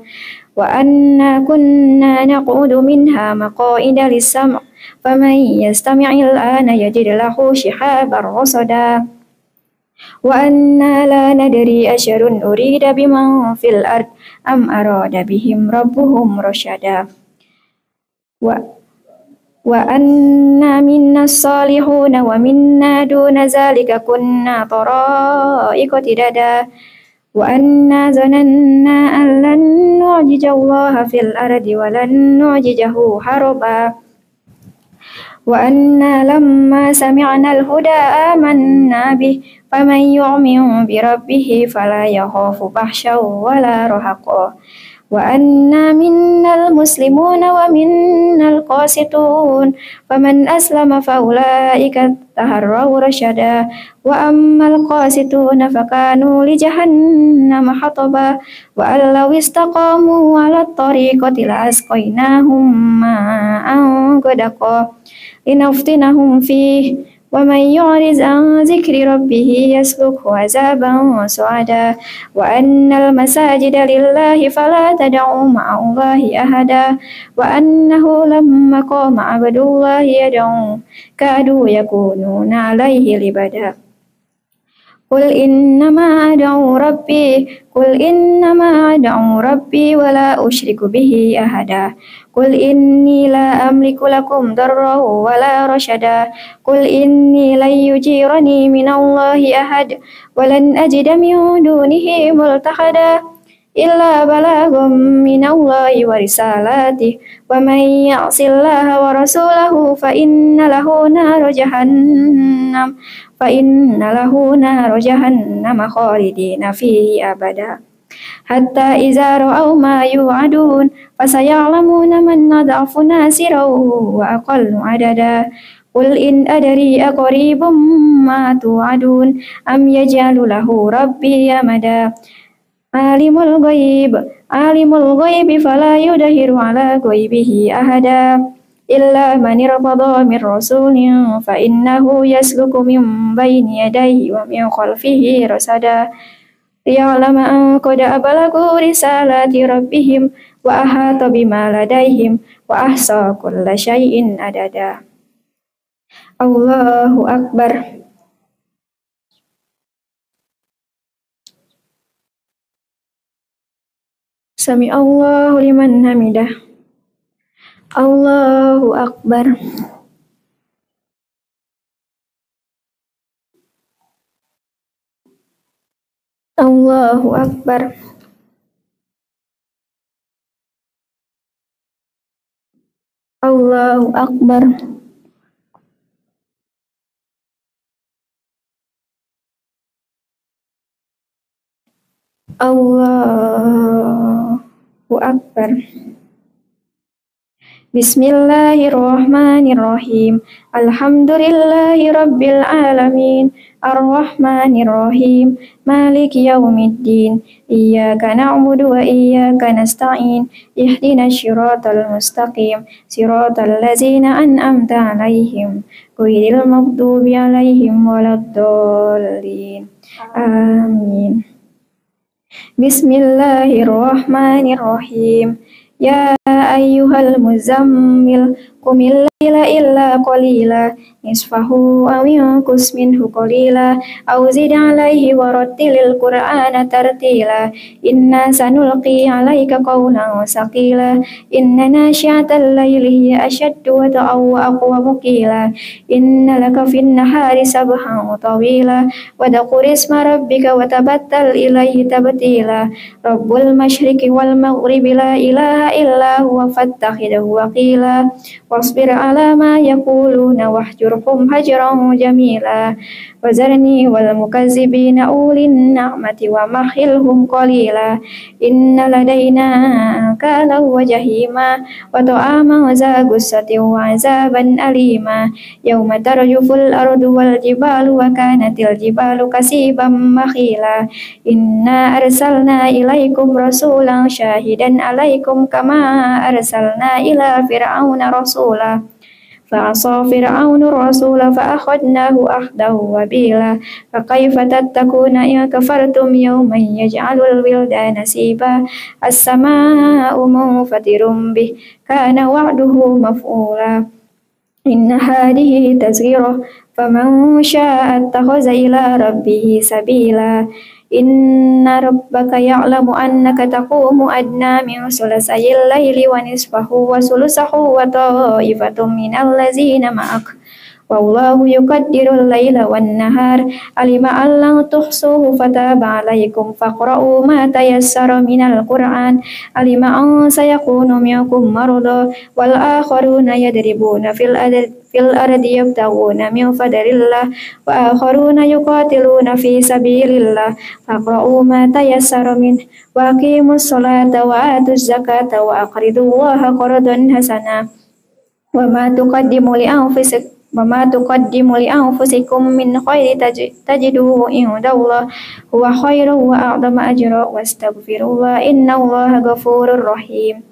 وأنا كنا نقعد منها مقاعد للسمع فمن يستمع الآن يجد له شهابا رصدا وأنا لا ندري أشر أريد بمن في الأرض أم أراد بهم ربهم رشدا وأنا منا الصالحون ومنا دون ذلك كنا طرائق قددا وأنا ظننا أن لن نعجز الله في الأرض ولن نعجزه هربا وأنا لما سمعنا الهدى آمنا به فمن يؤمن بربه فلا يخاف بخسا ولا رهقا وأنا منا المسلمون ومنا القاسطون فمن أسلم فأولئك تهروا رشدا وأما القاسطون فكانوا لجهنم حطبا وأن لو استقاموا على الطريقة لأسقيناهم ماء غدقا لنفتنهم فيه ومن يعرض عن ذكر ربه يسلكه عذابا صعدا وأن المساجد لله فلا تدعوا مع الله أحدا وأنه لما قام عبد الله يدعو كادوا يكونون عليه لبدا قل إنما أدعو ربي ولا أشرك به أحدا قل إني لا أملك لكم ضرا ولا رشدا قل إني لن يجيرني من الله أحد ولن أجد من دونه ملتحدا إلا بلاغ من الله ورسالاته ومن يعص الله ورسوله فإن له نار جهنم خالدين فيه أبدا حتى إذا رأوا ما يوعدون فسيعلمون من أضعف ناصرا وأقل عددا قل إن أدري أقريب ما توعدون أم يجعل له ربي أمدا عالم الغيب فلا يظهر على غيبه أحدا إلا من ارتضى من رسول فإنه يسلك من بين يديه ومن خلفه رصدا ليعلم أن قد أبلغوا رسالات ربهم وأحاط بما لديهم وأحصى كل شيء عددا. الله أكبر. سمع الله لمن حمده. الله أكبر. الله أكبر. الله أكبر. الله أكبر. بسم الله الرحمن الرحيم الحمد لله رب العالمين الرحمن الرحيم مالك يوم الدين إياك نعبد وإياك نستعين اهدنا الصراط المستقيم صراط الذين أنعمت عليهم غير المغضوب عليهم ولا الضالين آمين. بسم الله الرحمن الرحيم يا أيها المزمل قم الليل إلا قليلا نصفه أو انقص منه قليلا أو زد عليه ورتل القرآن ترتيلا إنا سنلقي عليك قولا ثقيلا إن ناشئة الليل هي أشد وطئا وأقوم قيلا إن لك في النهار سبحا طويلا واذكر اسم ربك وتبتل إليه تبتيلا رب المشرق والمغرب لا إله إلا هو فاتخذه وكيلا واصبر على ما يقولون واهجرهم هجرا جميلا وذرني والمكذبين أولي النعمة ومهلهم قليلا إن لدينا أنكالا وجحيما وطعاما ذا غصة وعذابا أليما يوم ترجف الأرض والجبال وكانت الجبال كثيبا مخيلا إنا أرسلنا إليكم رسولا شاهدا عليكم كما أرسلنا إلى فرعون رسولا فعصى فرعون الرسول فأخذناه أخذا وبيلا فكيف تتقون إن كفرتم يوما يجعل الولدان شيبا السماء منفطر به كان وعده مفعولا إن هذه تذكرة فمن شاء اتخذ إلى ربه سبيلا إن ربك يعلم أنك تقوم أدنى من ثلثي الليل ونصفه وثلثه وطائفة من الذين معك والله يقدر الليل والنهار علم أن لن تحصوه فتاب عليكم فاقرؤوا ما تيسر من القرآن علم أن سيكون منكم مرضى والآخرون يضربون في الأرض يبتغون من فضل الله وآخرون يقاتلون في سبيل الله فاقرؤوا ما تيسر منه وأقيموا الصلاة وآتوا الزكاة وأقرضوا الله قرضا حسنا وما تقدموا لأنفسكم من خير تجدوه عند الله هو خير وأعظم أجرا واستغفروا الله إن الله غفور رحيم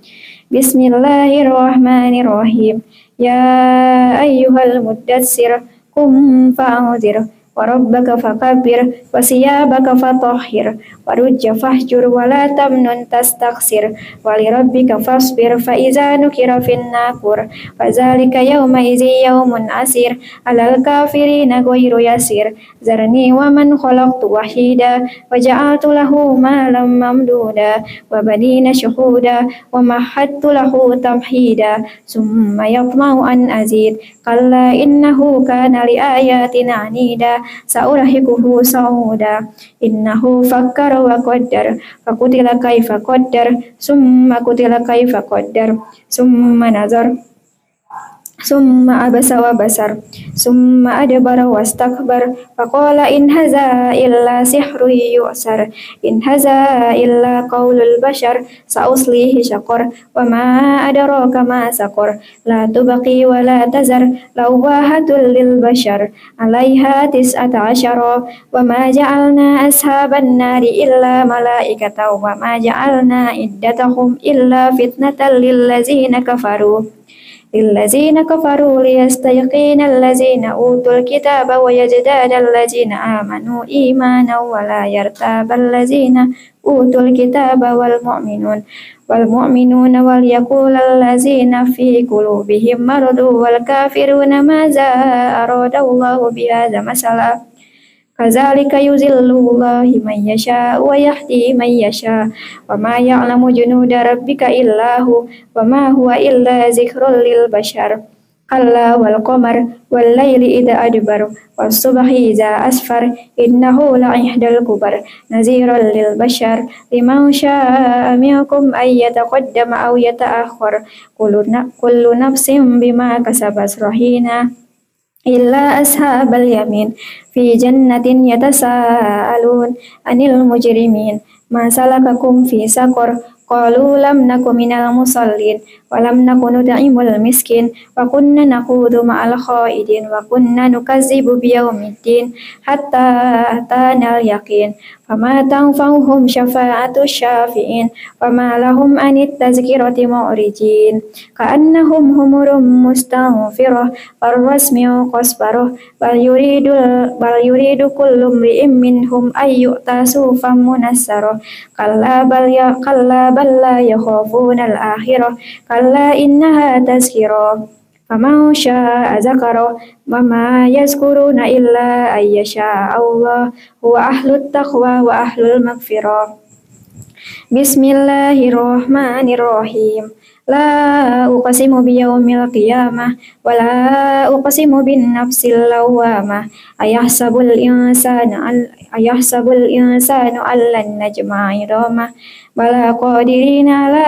بسم الله الرحمن الرحيم يا أيها المدثر قم فأنذر وربك فكبر وثيابك فطهر ورج فاهجر ولا تمنن تستكثر ولربك فاصبر فإذا نكر في الناقور فذلك يومئذ يوم عسير على الكافرين غير يسير ذرني ومن خلقت وحيدا وجعلت له مالا ممدودا وبنين شهودا ومهدت له تمهيدا ثم يطمع أن أزيد كلا إنه كان لآياتنا عنيدا سأرهقه صعودا إنه فكر وقدر فقتل كيف قدر ثم قتل كيف قدر ثم نظر ثم عبس وبصر ثم أدبر واستكبر فقال إن هذا إلا سحر يؤثر إن هذا إلا قول البشر سأصليه سقر وما أدراك ما سقر لا تبقي ولا تذر لواحة للبشر عليها 19 وما جعلنا أصحاب النار إلا ملائكة وما جعلنا عدتهم إلا فتنة للذين كفروا ليستيقن الذين أوتوا الكتاب ويزداد الذين آمنوا إيمانا ولا يرتاب الذين أوتوا الكتاب والمؤمنون وليقول الذين في قلوبهم مرض والكافرون ماذا أراد الله بهذا مثلا كذلك يضل الله من يشاء ويهدي من يشاء وما يعلم جنود ربك إلا هو وما هو إلا ذكر للبشر كلا والقمر والليل إذا أدبر والصبح إذا أسفر إنه لإحدى الكبر نذيرا للبشر لمن شاء منكم أن يتقدم أو يتأخر كل نفس بما كسبت رهينة إلا أصحاب اليمين في جنة يتساءلون عن المجرمين ما سلككم في سقر قالوا لم نك من المصلين ولم نك نطعم المسكين وكنا نخوض مع الخائضين وكنا نكذب بيوم الدين حتى أتانا اليقين فما تنفعهم شفاعة الشافعين وما لهم عن التذكرة معرضين كأنهم حمر مستنفرة والرسم قصبرة بل يريد كل امرئ منهم أن يؤتى صحفا منشرة كلا بل لا يخافون الآخرة كلا إنها تذكرة فمن شاء ذكره وما يذكرون إلا أن يشاء الله هو أهل التقوى وأهل المغفرة بسم الله الرحمن الرحيم لا أقسم بيوم القيامة ولا أقسم بالنفس اللوامة أيحسب الإنسان أن لن نجمع عظامه بلى قادرين على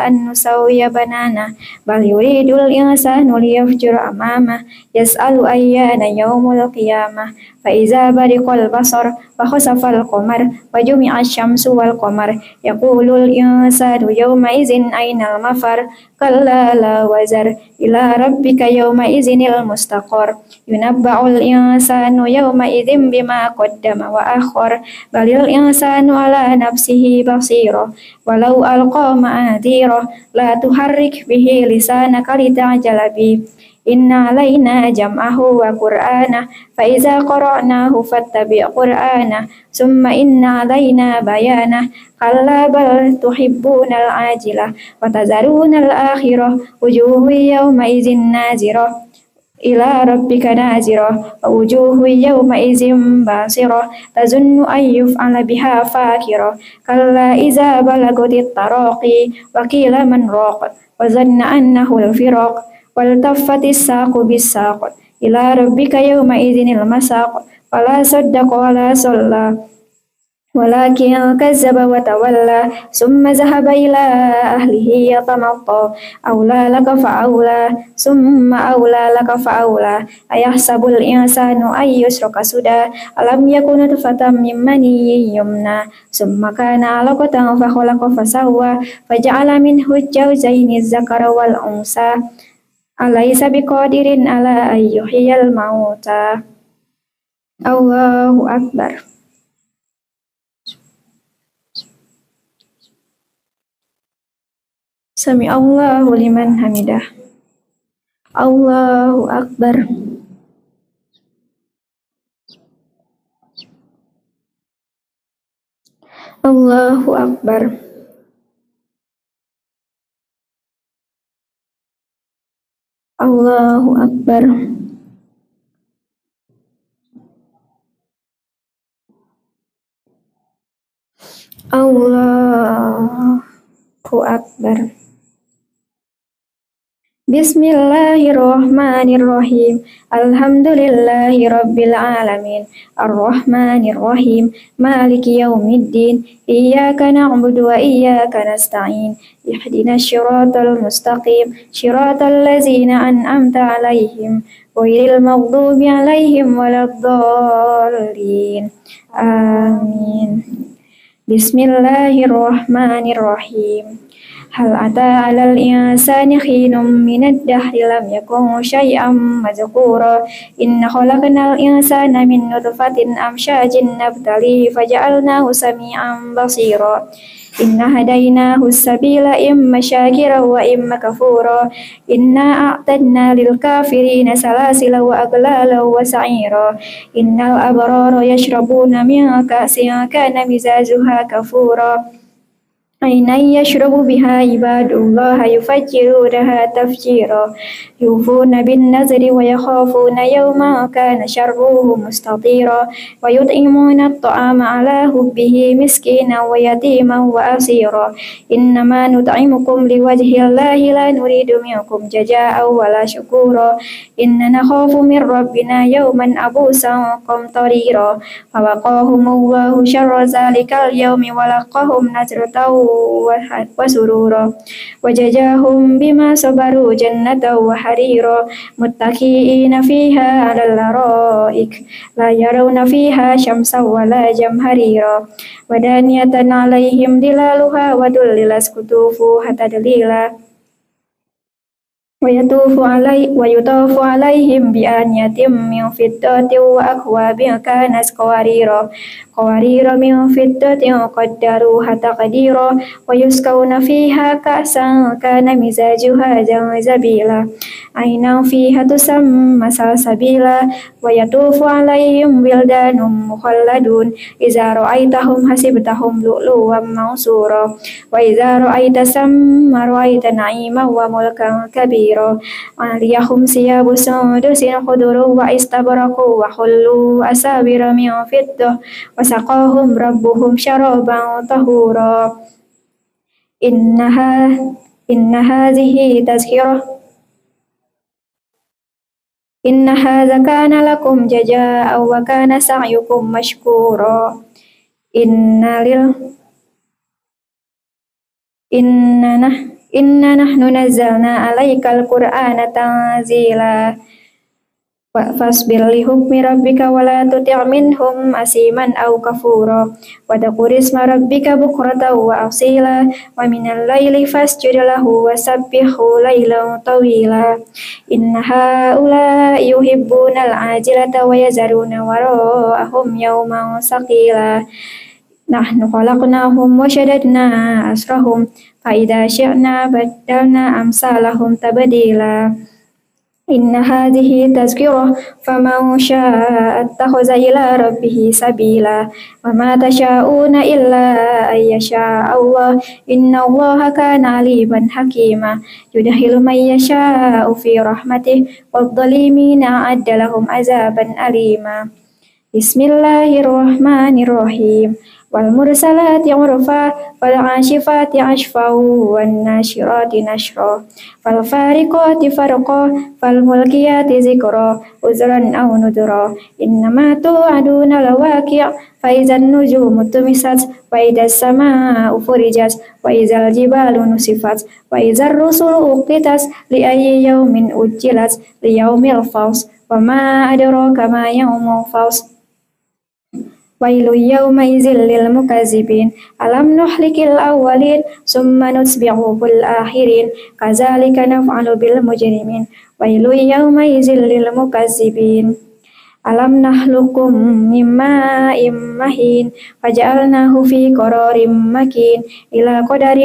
أن نسوي بنانه بل يريد الإنسان ليفجر أمامه يسأل أيان يوم القيامة فإذا برق البصر وخسف القمر وجمع الشمس والقمر يقول الإنسان يومئذ أين المفر كلا لا وزر إلى ربك يومئذ المستقر ينبأ الإنسان يومئذ بما قدم وأخر بل الإنسان على نفسه بصيرة ولو ألقى معاذيره لا تحرك به لسانك لتعجل به إن علينا جمعه وقرآنه فإذا قرأناه فاتبع قرآنه ثم إن علينا بيانه كلا بل تحبون العاجلة وتذرون الآخرة وجوه يومئذ نازرة إلى ربك نازرة ووجوه يومئذ باسرة تظن أن يفعل بها فاكرة كلا إذا بلغت التراقي وقيل من راق وظن أنه الفراق والتفت الساق بالساق إلى ربك يومئذ المساق فلا صدق ولا صلى ولكن كذب وتولى ثم ذهب إلى أهله يتمطى أولى لك فأولى ثم أولى لك فأولى أيحسب الإنسان أن يترك سدى ألم يكن نطفة من مني يمنى ثم كان علقة فخلق فسوى فجعل منه الزوجين الذكر والأنثى أليس بقادر على أن يحيي الموتى الله أكبر سمع الله لمن حمده الله أكبر الله أكبر الله أكبر الله أكبر Bismillahirrahmanirrahim. Alhamdulillahi rabbil alamin. Arrahmanirrahim. Maliki yaumiddin. Iyyaka na'budu wa iyyaka nasta'in. Ihdinas siratal mustaqim. Shiratal ladzina an'amta 'alaihim ghairil maghdubi 'alaihim waladdallin. Amin. Bismillahirrahmanirrahim. Hal ata 'alal insani hinum minad dahri lam yakun syai'am madhkura. Inna khalaqnal insana min nutfatin amsyajin nabtali faja'alnahu sami'an basira. Inna hadainahu sabila imma syakira wa imma kafura. Inna a'tadna lil kafirina salasila wa aghlala wa sa'ira. Innal abrara yashrabuna min ka'sin kana mizajuha kafura. عينا يشرب بها عباد الله يفجرونها تفجيرا. يوفون بالنذر ويخافون يوما كان شره مستطيرا. ويطعمون الطعام على حبه مسكينا ويتيما وأسيرا. إنما نطعمكم لوجه الله لا نريد منكم جزاء ولا شكورا. إننا نخاف من ربنا يوما عبوسا قمطريرا. فوقاهم الله شر ذلك اليوم ولقاهم نضرة وسرورا. وجزاهم بما صبروا جنة وحريرا. متكئين فيها على الأرائك لا يرون فيها شمسا ولا زمهريرا. ودانية عليهم ظلالها وذللت قطوفها تذليلا. ويطاف عليهم بآنية من فضة وأكواب كانت قوارير من فضة قدروها تقديرا. ويسقون فيها كأسا كان مزاجها زنجبيلا. عينا فيها تسمى سلسبيلا. ويطوف عليهم ولدان مخلدون. إذا رأيتهم حسبتهم لؤلؤا منثورا. وإذا رأيت ثم رأيت نعيما وملكا كبيرا. عاليهم ثياب سندس خضر واستبرق وحلوا أساور من فضة وسقاهم ربهم شرابا طهورا. إن هذا كان لكم جزاء وكان سعيكم مشكورا. إنا نحن نزلنا عليك القرآن تنزيلا. فاصبر لحكم ربك ولا تطع منهم أثيما أو كفورا. وذكر اسم ربك بكرة وأصيلا. ومن الليل فاسجد له وسبحه ليلا طويلا. إن هؤلاء يحبون العاجلة ويذرون وراءهم يوما ثقيلا. نحن خلقناهم وشددنا أسرهم فإذا شئنا بدلنا أمثالهم تبديلا. إن هذه تذكرة فمن شاء اتخذ إلى ربه سبيلا. وما تشاءون إلا أن يشاء الله. إن الله كان عليما حكيما. يدخل من يشاء في رحمته والظالمين أعد لهم عذابا أليما. بسم الله الرحمن الرحيم. والمرسلات عرفا والعاشفات عشفا والناشرات نشرا فالفارقات فرقا فالملقيات ذكرا عذرا أو نذرا. إنما توعدون لواقع. فإذا النجوم طمست وإذا السماء فرجت وإذا الجبال نسفت وإذا الرسل أقتت لأي يوم أجلت ليوم الفصل. وما أدراك ما يوم الفصل. ويل يومئذ للمكذبين. ألم نهلك الأولين ثم نتبعهم الآخرين كذلك نفعل بالمجرمين. ويل يومئذ للمكذبين. ألم نخلقكم من ماء مهين فجعلناه في قرار مكين إلى قدر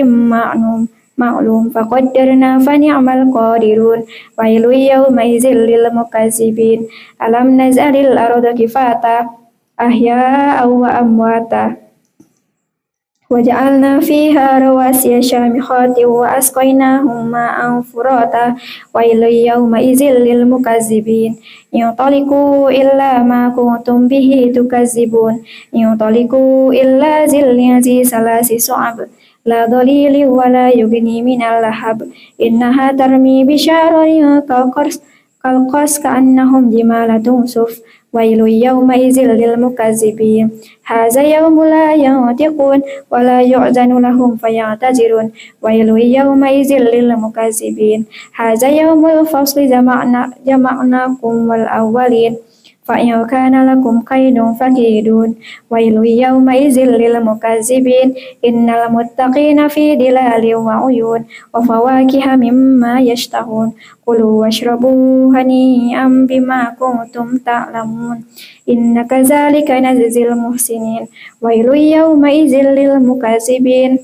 معلوم فقدرنا فنعم القادرون. ويل يومئذ للمكذبين. ألم نجعل الأرض كفاتا أحياء وأمواتا وجعلنا فيها رواسي شامخات وأسقيناهم ماء فراتا. ويل يومئذ للمكذبين. انطلقوا إلا ما كنتم به تكذبون. انطلقوا إلا ذي ثلاث شعب لا ظليل ولا يغني من اللهب إنها ترمي بشرر كالقرص كأنهم جمالة صفر ويل يومئذ للمكذبين هذا يوم لا ينطقون ولا يؤذن لهم فيعتذرون ويل يومئذ للمكذبين هذا يوم الفصل جمعناكم والأولين فإن كان لكم كيد فكيدون ويل يومئذ للمكذبين إن المتقين في ظلال وعيون وفواكه مما يشتهون كلوا واشربوا هنيئا بما كنتم تعلمون إن كذلك نجزي المحسنين ويل يومئذ للمكذبين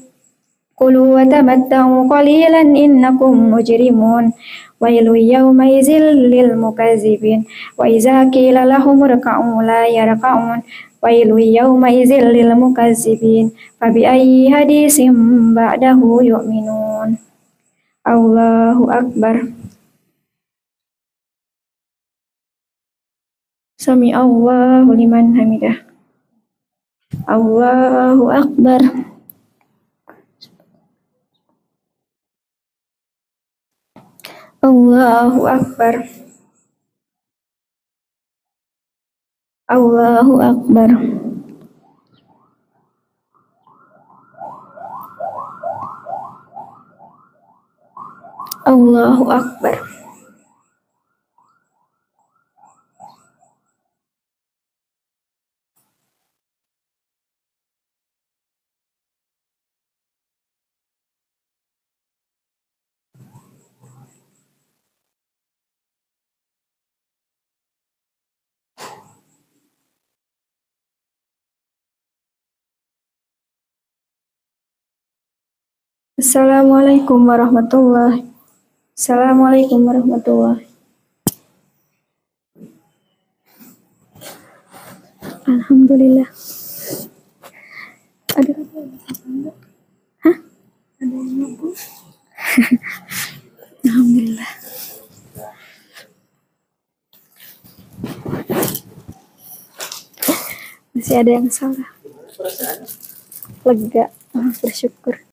كلوا وتمتعوا قليلا إنكم مجرمون ويل يومئذ للمكذبين وإذا قيل لهم اركعوا لا يركعون ويل يومئذ للمكذبين فبأي حديث بعده يؤمنون الله أكبر سمع الله لمن حمده الله أكبر الله أكبر الله أكبر الله أكبر Assalamualaikum warahmatullahi Assalamualaikum warahmatullahi Alhamdulillah. Ada apa? Hah? Ada yang ngaku? Alhamdulillah. Masih ada yang salah. Lega, bersyukur.